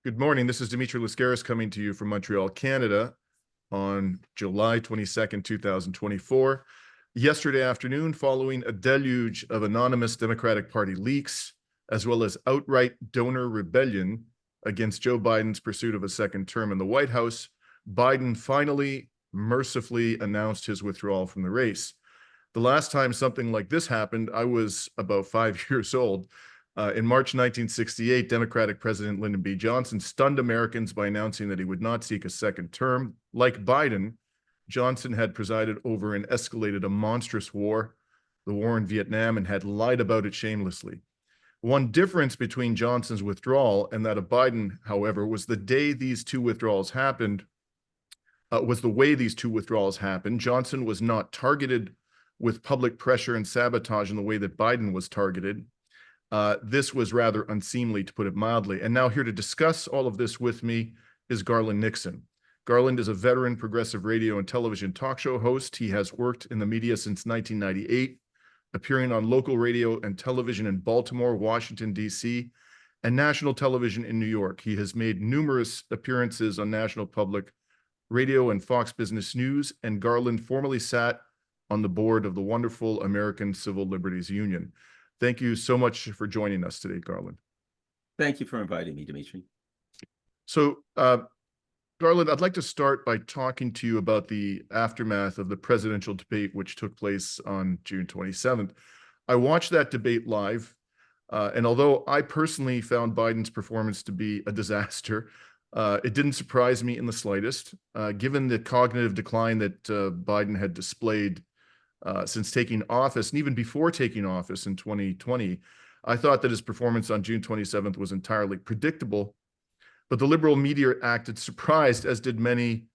Good morning. This is Dimitri Lascaris coming to you from Montreal, Canada on July 22nd, 2024. Yesterday afternoon, following a deluge of anonymous Democratic Party leaks, as well as outright donor rebellion against Joe Biden's pursuit of a second term in the White House, Biden finally mercifully announced his withdrawal from the race. The last time something like this happened, I was about 5 years old. In March 1968, Democratic President Lyndon B. Johnson stunned Americans by announcing that he would not seek a second term. Like Biden, Johnson had presided over and escalated a monstrous war, the war in Vietnam, and had lied about it shamelessly. One difference between Johnson's withdrawal and that of Biden, however, was the day these two withdrawals happened, was the way these two withdrawals happened. Johnson was not targeted with public pressure and sabotage in the way that Biden was targeted. This was rather unseemly, to put it mildly. And now here to discuss all of this with me is Garland Nixon. Garland is a veteran progressive radio and television talk show host. He has worked in the media since 1998, appearing on local radio and television in Baltimore, Washington, D.C., and national television in New York. He has made numerous appearances on National Public Radio and Fox Business News, and Garland formerly sat on the board of the wonderful American Civil Liberties Union. Thank you so much for joining us today, Garland. Thank you for inviting me, Dimitri. So, Garland, I'd like to start by talking to you about the aftermath of the presidential debate, which took place on June 27th. I watched that debate live, and although I personally found Biden's performance to be a disaster, it didn't surprise me in the slightest, given the cognitive decline that Biden had displayed since taking office, and even before taking office in 2020. I thought that his performance on June 27th was entirely predictable, but the liberal media acted surprised, as did many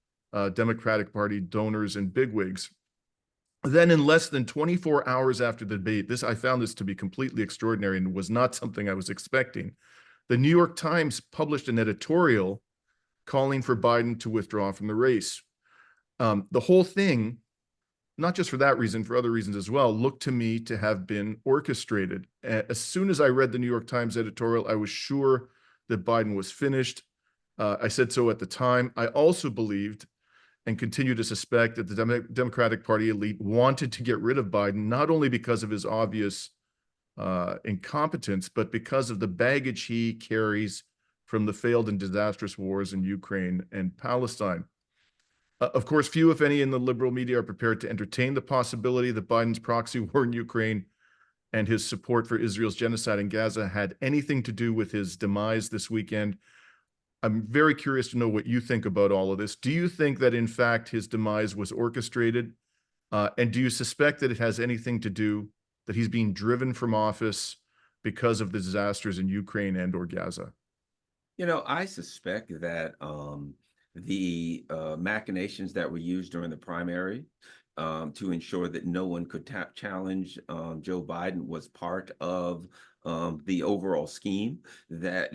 Democratic Party donors and bigwigs. Then in less than 24 hours after the debate, I found this to be completely extraordinary and was not something I was expecting. The New York Times published an editorial calling for Biden to withdraw from the race. The whole thing, not just for that reason, for other reasons as well, looked to me to have been orchestrated. As soon as I read the New York Times editorial, I was sure that Biden was finished. I said so at the time. I also believed and continue to suspect that the Democratic Party elite wanted to get rid of Biden, not only because of his obvious incompetence, but because of the baggage he carries from the failed and disastrous wars in Ukraine and Palestine. Of course, few, if any, in the liberal media are prepared to entertain the possibility that Biden's proxy war in Ukraine and his support for Israel's genocide in Gaza had anything to do with his demise this weekend. I'm very curious to know what you think about all of this. Do you think that, in fact, his demise was orchestrated? And do you suspect that it has anything to do, that he's being driven from office because of the disasters in Ukraine and or Gaza? You know, I suspect that the machinations that were used during the primary to ensure that no one could challenge Joe Biden was part of the overall scheme. That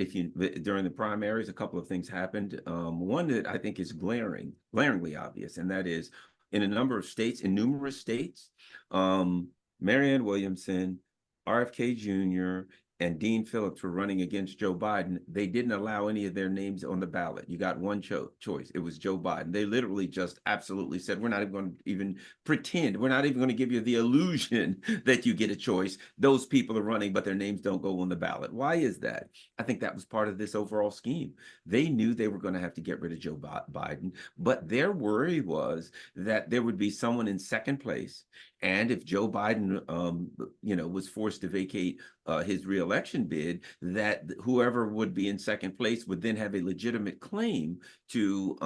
during the primaries, a couple of things happened. One that I think is glaringly obvious, and that is in a number of states, in numerous states, Marianne Williamson, RFK Jr., and Dean Phillips were running against Joe Biden. They didn't allow any of their names on the ballot. You got one choice. It was Joe Biden. They literally just absolutely said, we're not even going to even pretend. We're not even going to give you the illusion that you get a choice. Those people are running, but their names don't go on the ballot. Why is that? I think that was part of this overall scheme. They knew they were going to have to get rid of Joe Biden, but their worry was that there would be someone in second place. And if Joe Biden, was forced to vacate his reelection bid, that whoever would be in second place would then have a legitimate claim to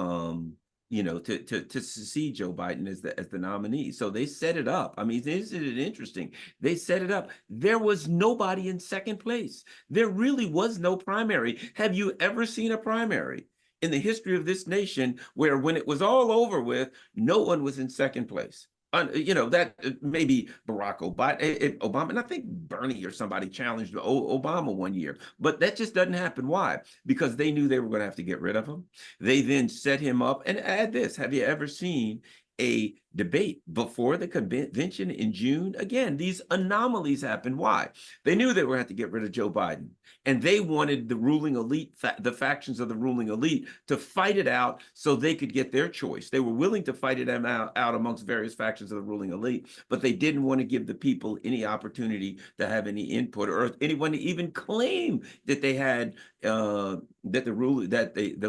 succeed Joe Biden as the nominee. So they set it up. I mean, isn't it interesting? They set it up. There was nobody in second place. There really was no primary. Have you ever seen a primary in the history of this nation where, when it was all over with, no one was in second place? That maybe Barack Obama, and I think Bernie or somebody challenged Obama one year, but that just doesn't happen. Why? Because they knew they were going to have to get rid of him. They then set him up. And add this: have you ever seen a debate before the convention in June, again, these anomalies happened. Why? They knew they were going to have to get rid of Joe Biden. And they wanted the ruling elite, the factions of the ruling elite, to fight it out so they could get their choice. They were willing to fight it out amongst various factions of the ruling elite, but they didn't want to give the people any opportunity to have any input or anyone to even claim that they had the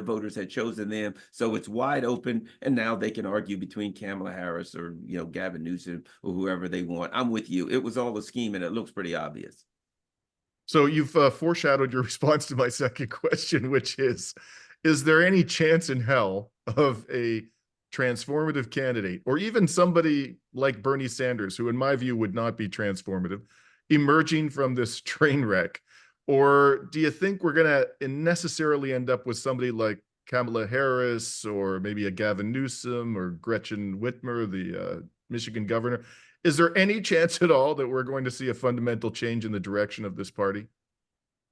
voters had chosen them. So it's wide open, and now they can argue between Kamala Harris or Gavin Newsom or whoever they want. I'm with you. It was all a scheme, and it looks pretty obvious. So you've foreshadowed your response to my second question, which is there any chance in hell of a transformative candidate, or even somebody like Bernie Sanders, who in my view would not be transformative, emerging from this train wreck? Or do you think we're going to necessarily end up with somebody like Kamala Harris, or maybe a Gavin Newsom, or Gretchen Whitmer, the Michigan governor? Is there any chance at all that we're going to see a fundamental change in the direction of this party?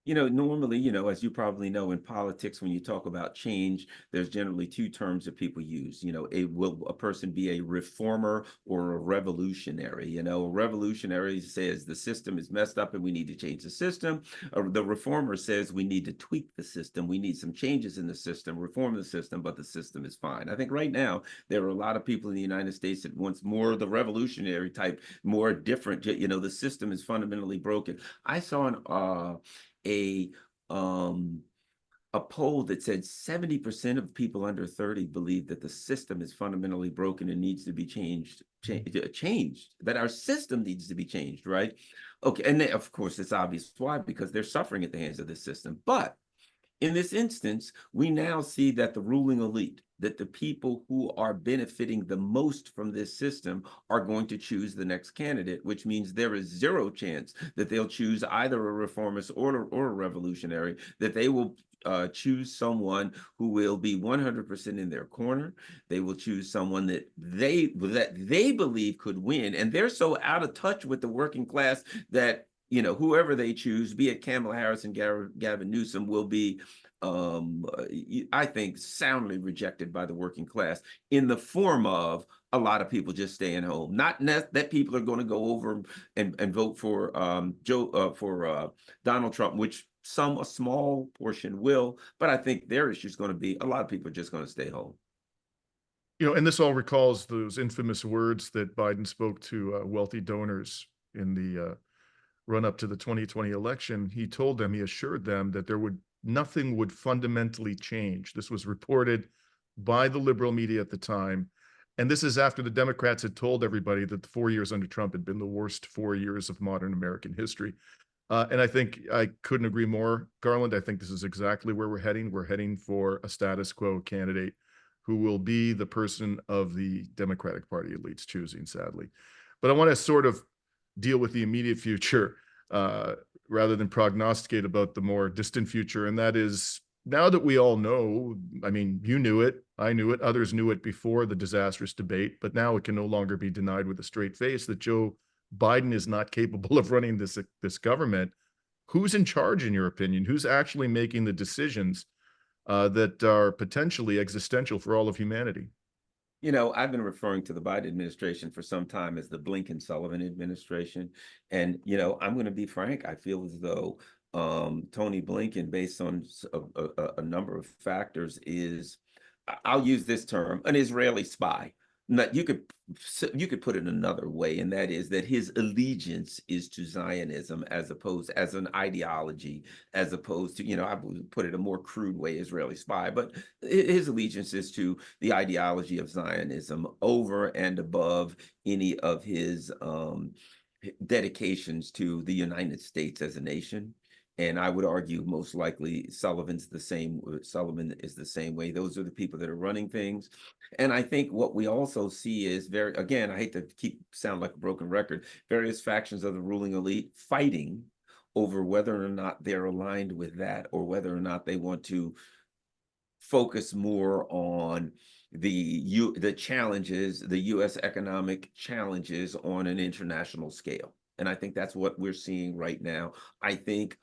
Normally, as you probably know, in politics, when you talk about change, there's generally two terms that people use. Will a person be a reformer or a revolutionary? A revolutionary says the system is messed up and we need to change the system. The reformer says we need to tweak the system. We need some changes in the system, reform the system, but the system is fine. I think right now there are a lot of people in the United States that wants more of the revolutionary type, more different. The system is fundamentally broken. I saw a poll that said 70% of people under 30 believe that the system is fundamentally broken and needs to be changed, that our system needs to be changed, right? Okay, and of course, it's obvious why, because they're suffering at the hands of the system. But in this instance, we now see that the ruling elite, that the people who are benefiting the most from this system are going to choose the next candidate, which means there is zero chance that they'll choose either a reformist or a revolutionary, that they will choose someone who will be 100% in their corner. They will choose someone that they believe could win. And they're so out of touch with the working class that whoever they choose, be it Kamala Harris and Gavin Newsom, will be, I think, soundly rejected by the working class in the form of a lot of people just staying home. Not that people are going to go over and vote for Donald Trump, which a small portion will, but I think their issue is going to be a lot of people are just going to stay home. And this all recalls those infamous words that Biden spoke to wealthy donors in the run up to the 2020 election. He assured them that nothing would fundamentally change. This was reported by the liberal media at the time. And this is after the Democrats had told everybody that the 4 years under Trump had been the worst 4 years of modern American history. And I think I couldn't agree more, Garland. I think this is exactly where we're heading. We're heading for a status quo candidate who will be the person of the Democratic Party elites choosing, sadly. But I want to sort of deal with the immediate future rather than prognosticate about the more distant future. And that is, now that we all know, I mean, you knew it, I knew it, others knew it before the disastrous debate, but now it can no longer be denied with a straight face that Joe Biden is not capable of running this government. Who's in charge, in your opinion? Who's actually making the decisions that are potentially existential for all of humanity? I've been referring to the Biden administration for some time as the Blinken-Sullivan administration. And, I'm going to be frank, I feel as though Tony Blinken, based on a number of factors, is, I'll use this term, an Israeli spy. You could put it another way, and that is that his allegiance is to Zionism as an ideology, as opposed to, I would put it a more crude way, Israeli spy, but his allegiance is to the ideology of Zionism over and above any of his dedications to the United States as a nation. And I would argue most likely Sullivan is the same way. Those are the people that are running things. And I think what we also see is again, I hate to sound like a broken record, various factions of the ruling elite fighting over whether or not they're aligned with that, or whether or not they want to focus more on the challenges, the U.S. economic challenges on an international scale. And I think that's what we're seeing right now. I think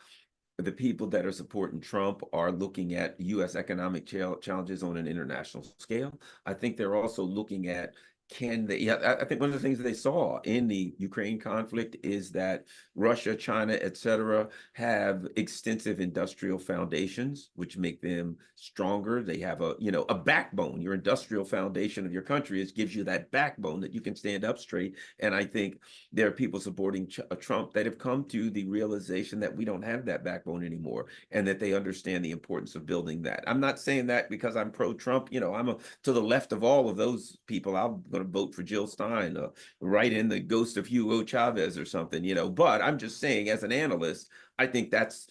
the people that are supporting Trump are looking at U.S. economic challenges on an international scale. I think they're also looking at can they? Yeah, I think one of the things that they saw in the Ukraine conflict is that Russia, China, et cetera, have extensive industrial foundations, which make them stronger. They have a backbone. Your industrial foundation of your country gives you that backbone that you can stand up straight. And I think there are people supporting Trump that have come to the realization that we don't have that backbone anymore, and that they understand the importance of building that. I'm not saying that because I'm pro-Trump. I'm to the left of all of those people. I'm going to vote for Jill Stein, write in the ghost of Hugo Chavez or something. But I'm just saying, as an analyst, I think that's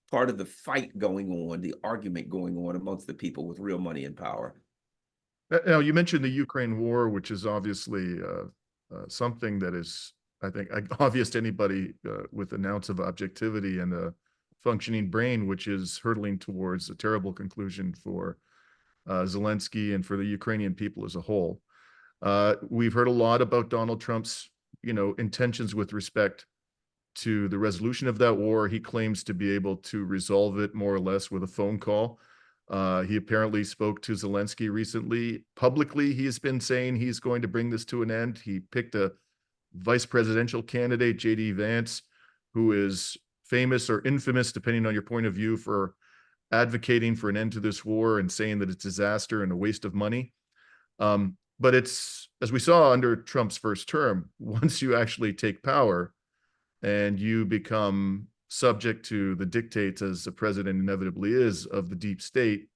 part of the fight going on, the argument going on amongst the people with real money and power. Now, you mentioned the Ukraine war, which is obviously something that is, I think, obvious to anybody with an ounce of objectivity and a functioning brain, which is hurtling towards a terrible conclusion for Zelensky and for the Ukrainian people as a whole. We've heard a lot about Donald Trump's, intentions with respect to the resolution of that war. He claims to be able to resolve it more or less with a phone call. He apparently spoke to Zelensky recently. Publicly, he has been saying he's going to bring this to an end. He picked a vice presidential candidate, J.D. Vance, who is famous or infamous, depending on your point of view, for advocating for an end to this war and saying that it's disaster and a waste of money. But it's, as we saw under Trump's first term, once you actually take power and you become subject to the dictates, as the president inevitably is, of the deep state,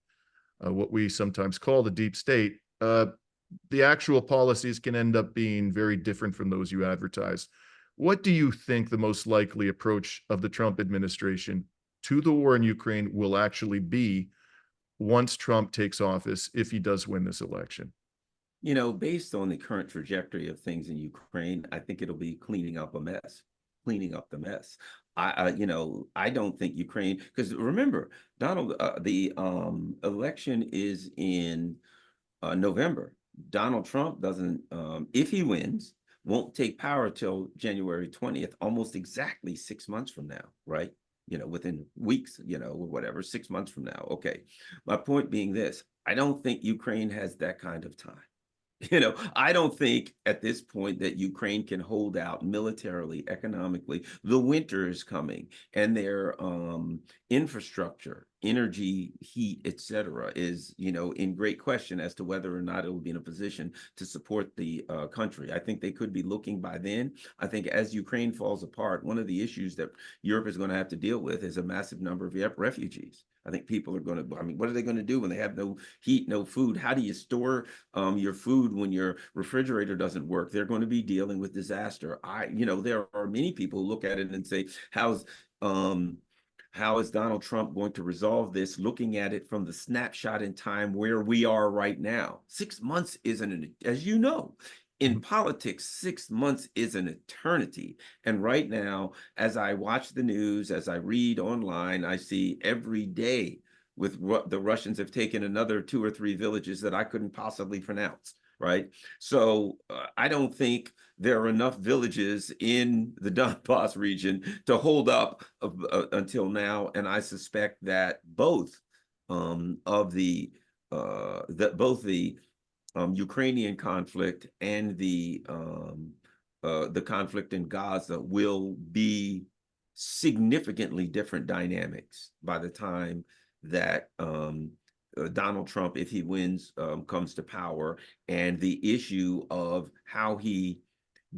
what we sometimes call the deep state, the actual policies can end up being very different from those you advertise. What do you think the most likely approach of the Trump administration to the war in Ukraine will actually be once Trump takes office, if he does win this election? Based on the current trajectory of things in Ukraine, I think it'll be cleaning up a mess, cleaning up the mess. I don't think Ukraine, because remember, the election is in November. Donald Trump doesn't, if he wins, won't take power till January 20th, almost exactly 6 months from now, right? Within weeks, or whatever, 6 months from now. Okay. My point being this, I don't think Ukraine has that kind of time. I don't think at this point that Ukraine can hold out militarily, economically. The winter is coming, and their infrastructure, energy, heat, etc., is in great question as to whether or not it will be in a position to support the country. I think they could be looking by then. I think as Ukraine falls apart, one of the issues that Europe is going to have to deal with is a massive number of refugees. I think people are going to, what are they going to do when they have no heat, no food? How do you store your food when your refrigerator doesn't work? They're going to be dealing with disaster. There are many people who look at it and say, how is Donald Trump going to resolve this, looking at it from the snapshot in time where we are right now? 6 months isn't, as you know, in politics, 6 months is an eternity. And right now, as I watch the news, as I read online, I see every day with what the Russians have taken another 2 or 3 villages that I couldn't possibly pronounce, right? So I don't think there are enough villages in the Donbass region to hold up until now. And I suspect that both of the Ukrainian conflict and the conflict in Gaza will be significantly different dynamics by the time that Donald Trump, if he wins, comes to power, and the issue of how he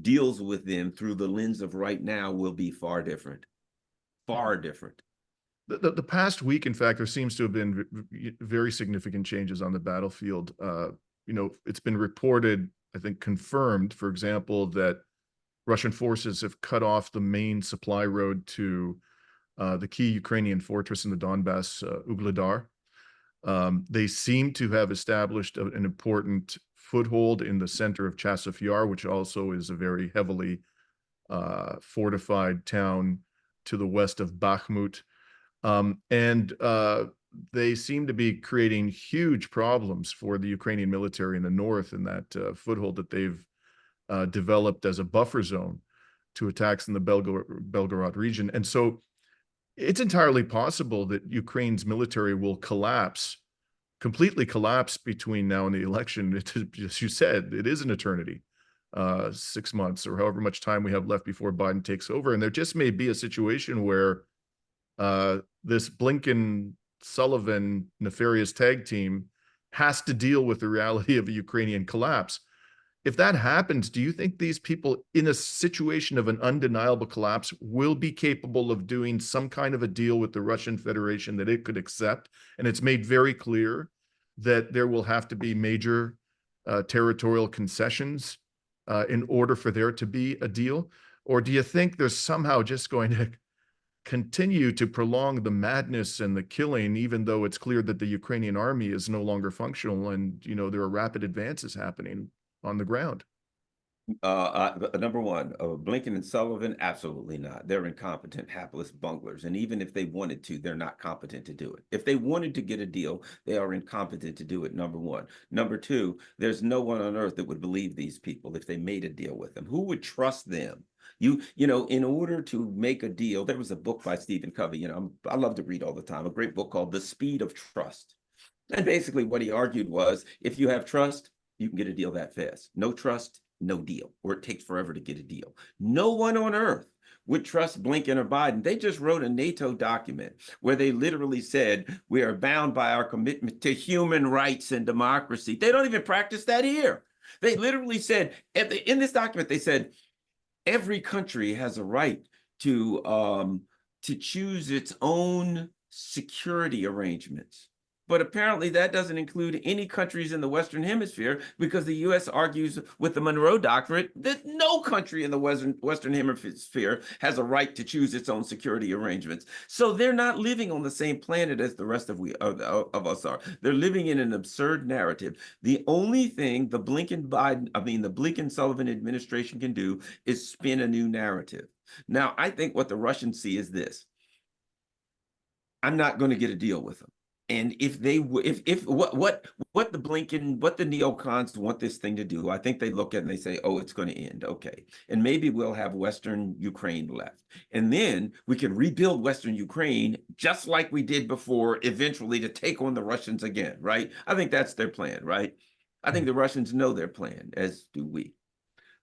deals with them through the lens of right now will be far different, far different. The past week, in fact, there seems to have been very significant changes on the battlefield. It's been reported, I think confirmed, for example, that Russian forces have cut off the main supply road to the key Ukrainian fortress in the Donbass, Ugledar. They seem to have established an important foothold in the center of Chasiv Yar, which also is a very heavily fortified town to the west of Bakhmut. And they seem to be creating huge problems for the Ukrainian military in the north, in that foothold that they've developed as a buffer zone to attacks in the Belgorod region. And so it's entirely possible that Ukraine's military will collapse completely collapse between now and the election, as you said, it is an eternity, 6 months or however much time we have left before Biden takes over. And there just may be a situation where this Blinken-Sullivan nefarious tag team has to deal with the reality of a Ukrainian collapse. If that happens, do you think these people in a situation of an undeniable collapse will be capable of doing some kind of a deal with the Russian Federation that it could accept? And it's made very clear that there will have to be major territorial concessions in order for there to be a deal? Or do you think they're somehow just going to continue to prolong the madness and the killing, even though it's clear that the Ukrainian army is no longer functional and, there are rapid advances happening on the ground? Number one, Blinken and Sullivan, absolutely not. They're incompetent, hapless bunglers. And even if they wanted to, they're not competent to do it. If they wanted to get a deal, they are incompetent to do it, number one. Number two, there's no one on earth that would believe these people if they made a deal with them. Who would trust them? In order to make a deal, there was a book by Stephen Covey, I love to read all the time, a great book called The Speed of Trust. And basically what he argued was, if you have trust, you can get a deal that fast. No trust, no deal, or it takes forever to get a deal. No one on earth would trust Blinken or Biden. They just wrote a NATO document where they literally said, we are bound by our commitment to human rights and democracy. They don't even practice that here. They literally said, in this document, they said, every country has a right to choose its own security arrangements. But apparently that doesn't include any countries in the Western Hemisphere, because the U.S. argues with the Monroe Doctrine that no country in the Western Hemisphere has a right to choose its own security arrangements. So they're not living on the same planet as the rest of us are. They're living in an absurd narrative. The only thing the Blinken-Sullivan administration can do is spin a new narrative. Now, I think what the Russians see is this: I'm not going to get a deal with them. And if the neocons want this thing to do, I think they look at it and they say, oh, it's going to end. Okay. And maybe we'll have Western Ukraine left. And then we can rebuild Western Ukraine just like we did before, eventually, to take on the Russians again, right? I think that's their plan, right? I think the Russians know their plan, as do we.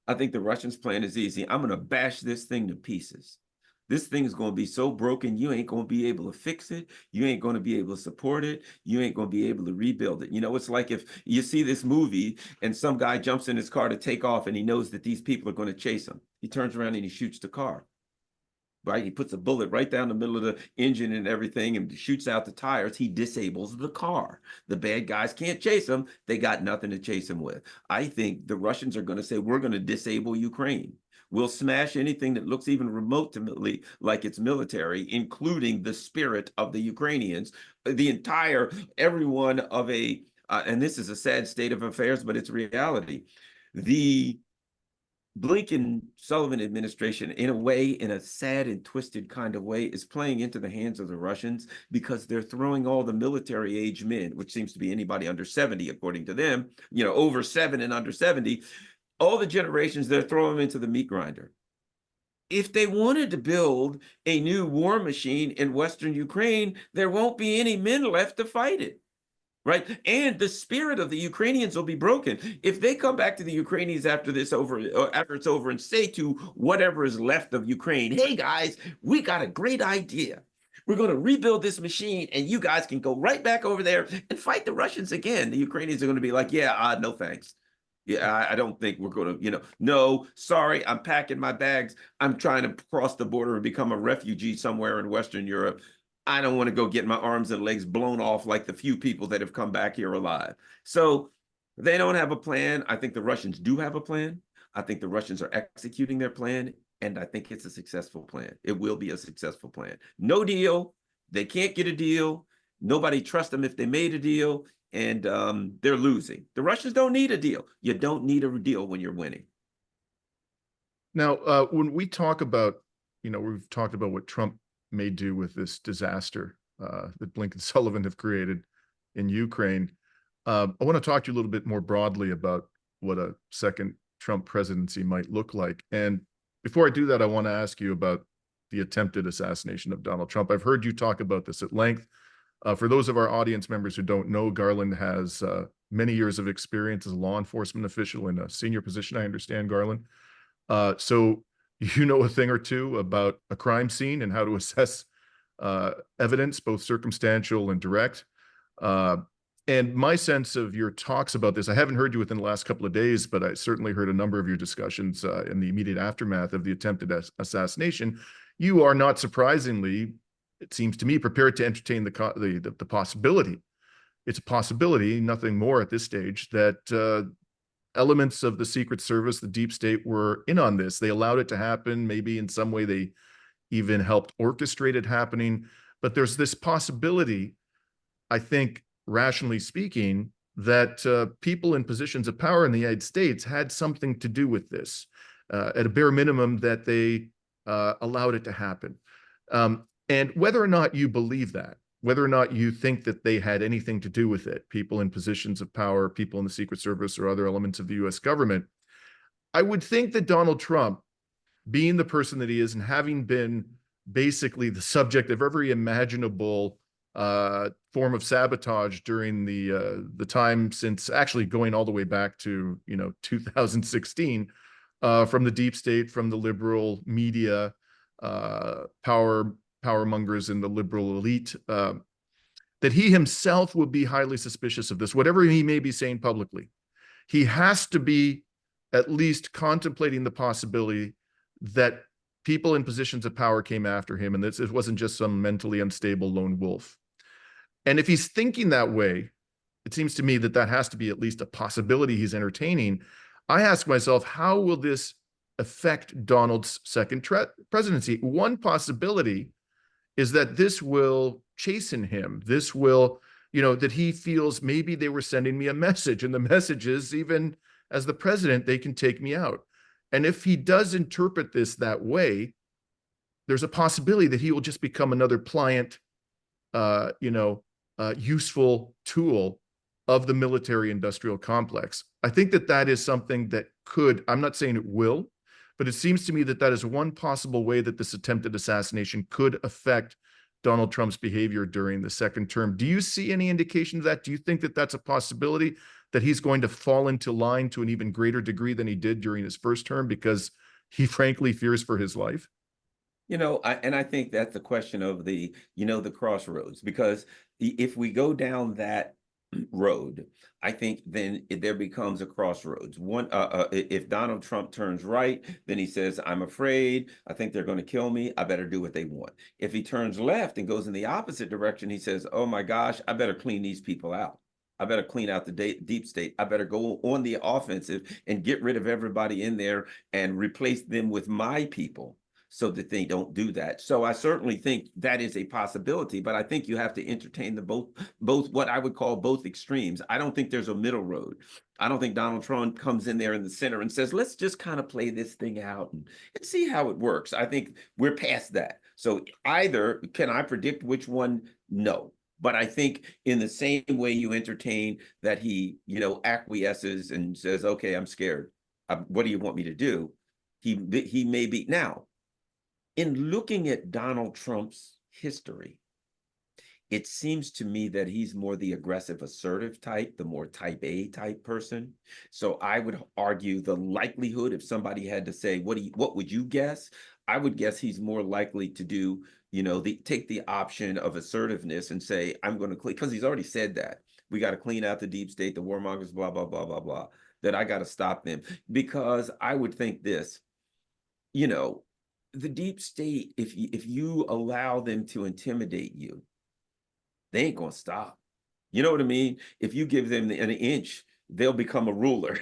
I think the Russians' plan is easy. I'm going to bash this thing to pieces. This thing is going to be so broken, you ain't going to be able to fix it. You ain't going to be able to support it. You ain't going to be able to rebuild it. It's like if you see this movie and some guy jumps in his car to take off and he knows that these people are going to chase him. He turns around and he shoots the car, right? He puts a bullet right down the middle of the engine and everything and shoots out the tires. He disables the car. The bad guys can't chase him. They got nothing to chase him with. I think the Russians are going to say, we're going to disable Ukraine. We'll smash anything that looks even remotely like it's military, including the spirit of the Ukrainians, everyone of and this is a sad state of affairs, but it's reality. The Blinken-Sullivan administration, in a way, in a sad and twisted kind of way, is playing into the hands of the Russians, because they're throwing all the military age men, which seems to be anybody under 70, according to them, over 7 and under 70, all the generations, they're throwing them into the meat grinder. If they wanted to build a new war machine in Western Ukraine, there won't be any men left to fight it, right? And the spirit of the Ukrainians will be broken. If they come back to the Ukrainians after it's over and say to whatever is left of Ukraine, hey guys, we got a great idea. We're going to rebuild this machine and you guys can go right back over there and fight the Russians again. The Ukrainians are going to be like, yeah, no thanks. Yeah, I don't think we're going to, no, sorry, I'm packing my bags. I'm trying to cross the border and become a refugee somewhere in Western Europe. I don't want to go get my arms and legs blown off like the few people that have come back here alive. So they don't have a plan. I think the Russians do have a plan. I think the Russians are executing their plan, and I think it's a successful plan. It will be a successful plan. No deal. They can't get a deal. Nobody trusts them if they made a deal. And they're losing. The Russians don't need a deal. You don't need a deal when you're winning. Now, when we talk about, we've talked about what Trump may do with this disaster that Blinken and Sullivan have created in Ukraine. I want to talk to you a little bit more broadly about what a second Trump presidency might look like. And before I do that, I want to ask you about the attempted assassination of Donald Trump. I've heard you talk about this at length. For those of our audience members who don't know, Garland has many years of experience as a law enforcement official in a senior position, I understand, Garland. So you know a thing or two about a crime scene and how to assess evidence, both circumstantial and direct. Uh, and my sense of your talks about this, I haven't heard you within the last couple of days, but I certainly heard a number of your discussions in the immediate aftermath of the attempted assassination. You are not surprisingly, it seems to me, prepared to entertain the possibility. It's a possibility, nothing more at this stage, that elements of the Secret Service, the deep state, were in on this. They allowed it to happen. Maybe in some way they even helped orchestrate it happening. But there's this possibility, I think, rationally speaking, that people in positions of power in the United States had something to do with this, at a bare minimum, that they allowed it to happen. And whether or not you believe that, whether or not you think that they had anything to do with it, people in positions of power, people in the Secret Service or other elements of the US government, I would think that Donald Trump, being the person that he is and having been basically the subject of every imaginable form of sabotage during the time since, actually going all the way back to 2016, from the deep state, from the liberal media, power mongers in the liberal elite, that he himself would be highly suspicious of this, whatever he may be saying publicly. He has to be at least contemplating the possibility that people in positions of power came after him, and that it wasn't just some mentally unstable lone wolf. And if he's thinking that way, it seems to me that that has to be at least a possibility he's entertaining. I ask myself, how will this affect Donald's second presidency? One possibility is that this will chasten him. This will, that he feels maybe they were sending me a message, and the message is, even as the president, they can take me out. And if he does interpret this that way, there's a possibility that he will just become another pliant, useful tool of the military-industrial complex. I think that that is something that could, I'm not saying it will, but it seems to me that that is one possible way that this attempted assassination could affect Donald Trump's behavior during the second term. Do you see any indication of that? Do you think that that's a possibility, that he's going to fall into line to an even greater degree than he did during his first term because he frankly fears for his life? I think that's the question of the crossroads, because if we go down that road, I think then there becomes a crossroads. One, if Donald Trump turns right, then he says, I'm afraid, I think they're going to kill me, I better do what they want. If he turns left and goes in the opposite direction, he says, oh my gosh, I better clean these people out. I better clean out the deep state. I better go on the offensive and get rid of everybody in there and replace them with my people, so that they don't do that. So I certainly think that is a possibility, but I think you have to entertain the both what I would call both extremes. I don't think there's a middle road. I don't think Donald Trump comes in there in the center and says, let's just kind of play this thing out and see how it works. I think we're past that. So either, can I predict which one? No. But I think in the same way you entertain that he, acquiesces and says, okay, I'm scared. What do you want me to do? He may be. Now, in looking at Donald Trump's history, it seems to me that he's more the aggressive, assertive type, the more type A type person. So I would argue the likelihood, if somebody had to say, what would you guess? I would guess he's more likely to do, take the option of assertiveness and say, I'm going to clean, because he's already said that. We got to clean out the deep state, the warmongers, blah, blah, blah, blah, blah, that I got to stop them. Because I would think this, the deep state, if you allow them to intimidate you, they ain't gonna stop. You know what I mean? If you give them an inch, they'll become a ruler.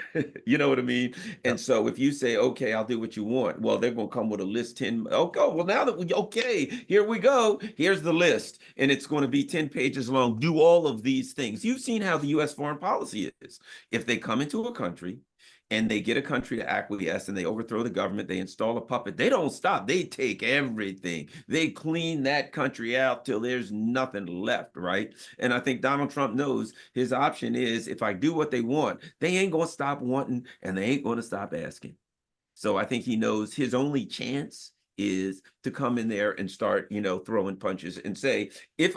You know what I mean? And so if you say, okay, I'll do what you want, well, they're gonna come with a list 10. Okay, well, now that okay, here we go. Here's the list. And it's going to be 10 pages long. Do all of these things. You've seen how the US foreign policy is. If they come into a country and they get a country to acquiesce and they overthrow the government, they install a puppet, they don't stop. They take everything. They clean that country out till there's nothing left, right? And I think Donald Trump knows his option is, if I do what they want, they ain't going to stop wanting and they ain't going to stop asking. So I think he knows his only chance is to come in there and start, throwing punches and say, if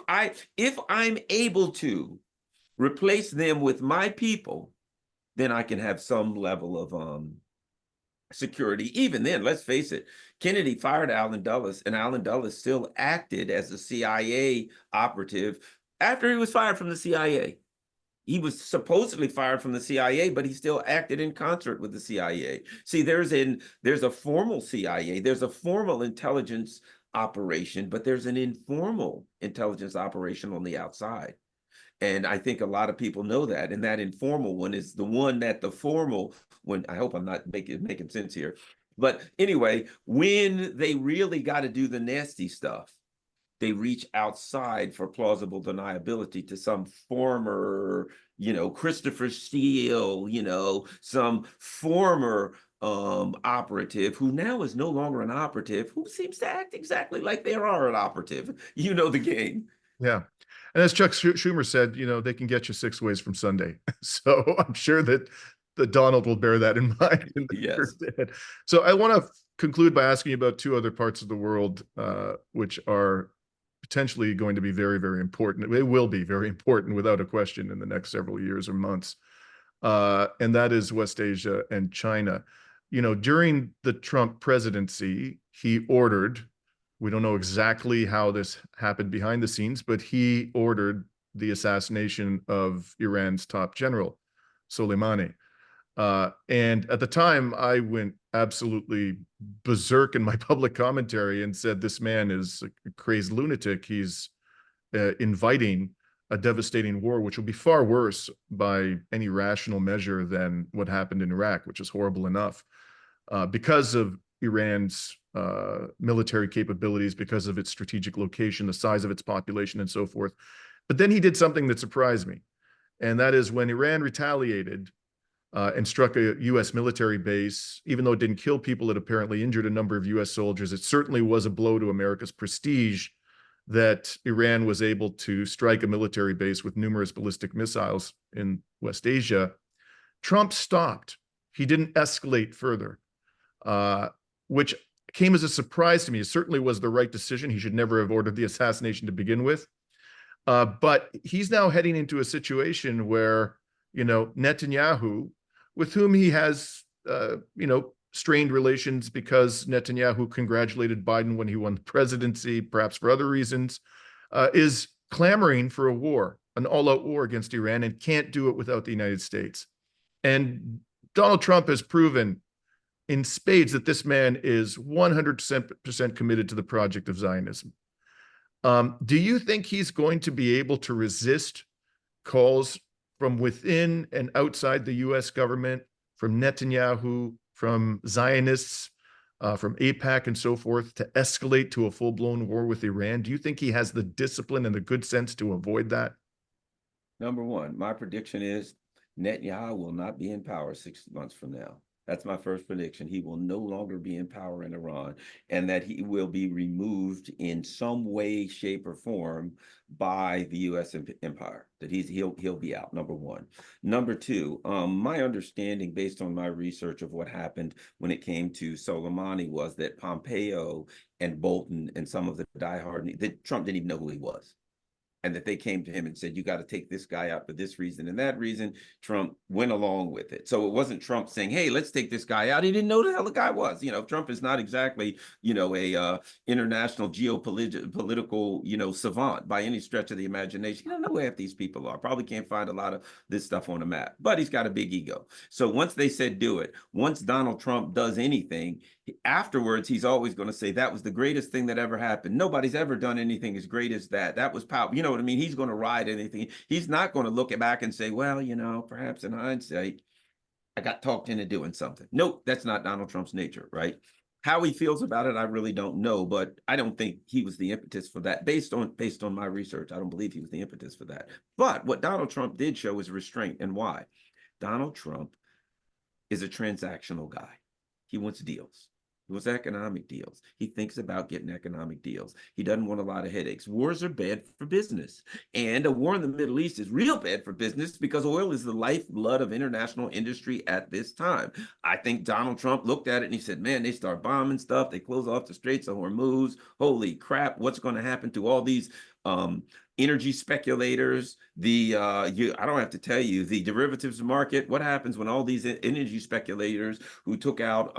I'm able to replace them with my people, then I can have some level of security. Even then, let's face it, Kennedy fired Allen Dulles, and Allen Dulles still acted as a CIA operative after he was fired from the CIA. He was supposedly fired from the CIA, but he still acted in concert with the CIA. See, there's a formal CIA, there's a formal intelligence operation, but there's an informal intelligence operation on the outside. And I think a lot of people know that. And that informal one is the one that the formal one, I hope I'm not making sense here. But anyway, when they really got to do the nasty stuff, they reach outside for plausible deniability to some former, Christopher Steele, some former operative who now is no longer an operative, who seems to act exactly like they are an operative. You know the game. Yeah. And as Chuck Schumer said, they can get you 6 ways from Sunday. So I'm sure that the Donald will bear that in mind in the Yes. ahead. So I want to conclude by asking you about 2 other parts of the world, which are potentially going to be very, very important. They will be very important without a question in the next several years or months. And that is West Asia and China. During the Trump presidency, he ordered, we don't know exactly how this happened behind the scenes, but he ordered the assassination of Iran's top general, Soleimani. And at the time, I went absolutely berserk in my public commentary and said, this man is a crazed lunatic. He's inviting a devastating war, which will be far worse by any rational measure than what happened in Iraq, which is horrible enough, because of Iran's military capabilities, because of its strategic location, the size of its population, and so forth. But then he did something that surprised me, and that is when Iran retaliated and struck a U.S. military base, even though it didn't kill people, it apparently injured a number of U.S. soldiers. It certainly was a blow to America's prestige that Iran was able to strike a military base with numerous ballistic missiles in West Asia. Trump stopped. He didn't escalate further, which came as a surprise to me. It certainly was the right decision. He should never have ordered the assassination to begin with. But he's now heading into a situation where, Netanyahu, with whom he has, strained relations because Netanyahu congratulated Biden when he won the presidency, perhaps for other reasons, is clamoring for a war, an all-out war against Iran, and can't do it without the United States. And Donald Trump has proven in spades that this man is 100% committed to the project of Zionism. Do you think he's going to be able to resist calls from within and outside the U.S. government, from Netanyahu, from Zionists, from AIPAC and so forth, to escalate to a full-blown war with Iran? Do you think he has the discipline and the good sense to avoid that? Number one, my prediction is Netanyahu will not be in power 6 months from now. That's my first prediction. He will no longer be in power in Iran, and that he will be removed in some way, shape, or form by the U.S. empire. That he'll be out. Number one. Number two, my understanding, based on my research of what happened when it came to Soleimani, was that Pompeo and Bolton and some of the diehard that Trump didn't even know who he was. And that they came to him and said, you got to take this guy out for this reason and that reason. Trump went along with it. So it wasn't Trump saying, hey, let's take this guy out. He didn't know who the hell the guy was. Trump is not exactly, a international geopolitical, savant by any stretch of the imagination. He doesn't know who half these people are. Probably can't find a lot of this stuff on a map, but he's got a big ego. So once they said do it, once Donald Trump does anything, afterwards, he's always going to say that was the greatest thing that ever happened. Nobody's ever done anything as great as that. That was power. You know what I mean? He's going to ride anything. He's not going to look back and say, well, perhaps in hindsight, I got talked into doing something. Nope, that's not Donald Trump's nature, right? How he feels about it, I really don't know, but I don't think he was the impetus for that. Based on my research, I don't believe he was the impetus for that. But what Donald Trump did show is restraint. And why? Donald Trump is a transactional guy. He wants deals. It was economic deals. He thinks about getting economic deals. He doesn't want a lot of headaches. Wars are bad for business. And a war in the Middle East is real bad for business because oil is the lifeblood of international industry at this time. I think Donald Trump looked at it and he said, man, they start bombing stuff. They close off the Straits of Hormuz. Holy crap, what's going to happen to all these energy speculators? I don't have to tell you, the derivatives market, what happens when all these energy speculators who took out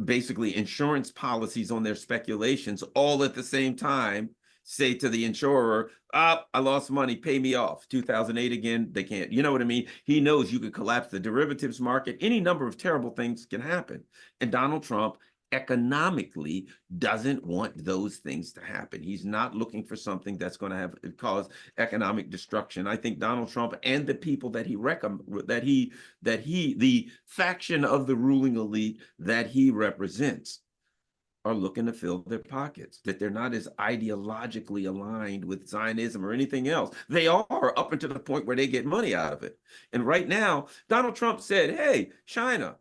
basically insurance policies on their speculations all at the same time say to the insurer, I lost money, pay me off. 2008 again, they can't. You know what I mean? He knows you could collapse the derivatives market. Any number of terrible things can happen. And Donald Trump economically doesn't want those things to happen. He's not looking for something that's going to have cause economic destruction. I think Donald Trump and the people that the faction of the ruling elite that he represents are looking to fill their pockets, that they're not as ideologically aligned with Zionism or anything else. They are, up until the point where they get money out of it. And right now, Donald Trump said, hey, China,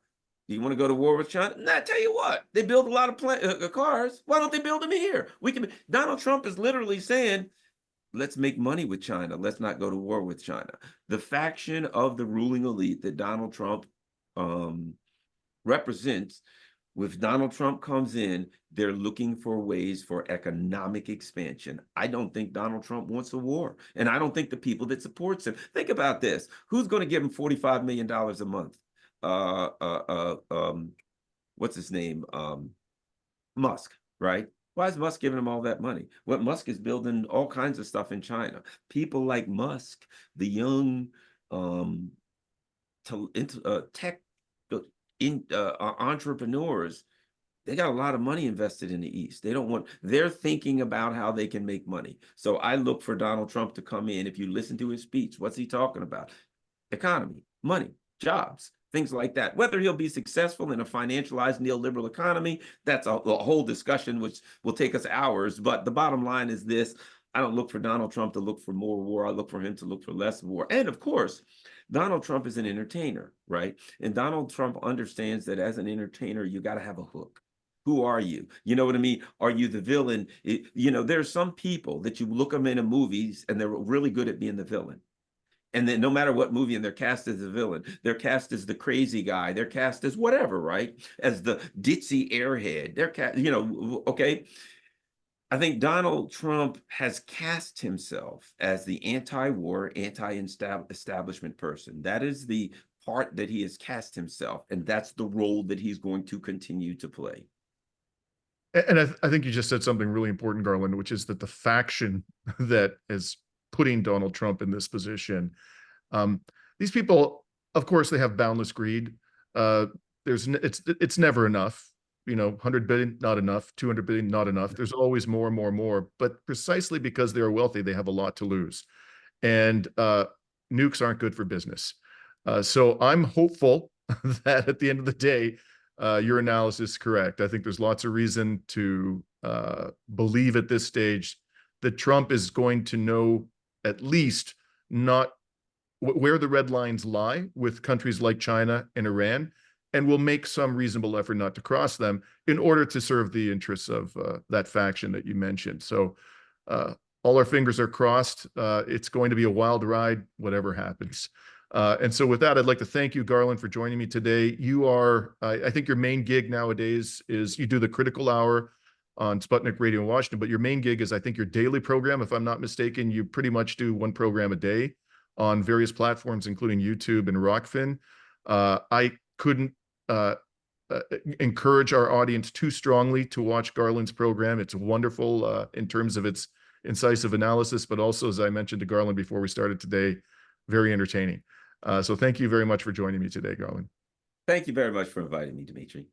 do you want to go to war with China? Nah, I tell you what, they build a lot of cars. Why don't they build them here? Donald Trump is literally saying, let's make money with China. Let's not go to war with China. The faction of the ruling elite that Donald Trump represents, if Donald Trump comes in, they're looking for ways for economic expansion. I don't think Donald Trump wants a war. And I don't think the people that supports him. Think about this. Who's going to give him $45 million a month? What's his name? Musk, right? Why is Musk giving him all that money? What Musk is building all kinds of stuff in China. People like Musk, the young tech entrepreneurs, they got a lot of money invested in the East. They're thinking about how they can make money. So I look for Donald Trump to come in. If you listen to his speech, what's he talking about? Economy, money, jobs, things like that. Whether he'll be successful in a financialized neoliberal economy, that's a whole discussion which will take us hours. But the bottom line is this: I don't look for Donald Trump to look for more war. I look for him to look for less war. And of course, Donald Trump is an entertainer, right? And Donald Trump understands that as an entertainer, you got to have a hook. Who are you? You know what I mean? Are you the villain? There's some people that you look them in movies and they're really good at being the villain. And then no matter what movie, and they're cast as the villain, they're cast as the crazy guy, they're cast as whatever, right? As the ditzy airhead, they're cast, okay. I think Donald Trump has cast himself as the anti-war, anti-establishment person. That is the part that he has cast himself, and that's the role that he's going to continue to play. And I think you just said something really important, Garland, which is that the faction that is putting Donald Trump in this position, these people, of course, they have boundless greed. It's never enough. 100 billion, not enough. 200 billion, not enough. There's always more and more and more. But precisely because they are wealthy, they have a lot to lose. And nukes aren't good for business. So I'm hopeful that at the end of the day, your analysis is correct. I think there's lots of reason to believe at this stage that Trump is going to know at least not where the red lines lie with countries like China and Iran, and will make some reasonable effort not to cross them in order to serve the interests of that faction that you mentioned. So all our fingers are crossed. It's going to be a wild ride, whatever happens. And so with that, I'd like to thank you, Garland, for joining me today. You are, I think your main gig nowadays is you do the Critical Hour on Sputnik Radio in Washington, but your main gig is, I think, your daily program. If I'm not mistaken, you pretty much do one program a day on various platforms, including YouTube and Rockfin. I couldn't encourage our audience too strongly to watch Garland's program. It's wonderful in terms of its incisive analysis, but also, as I mentioned to Garland before we started today, very entertaining. So thank you very much for joining me today, Garland. Thank you very much for inviting me, Dimitri.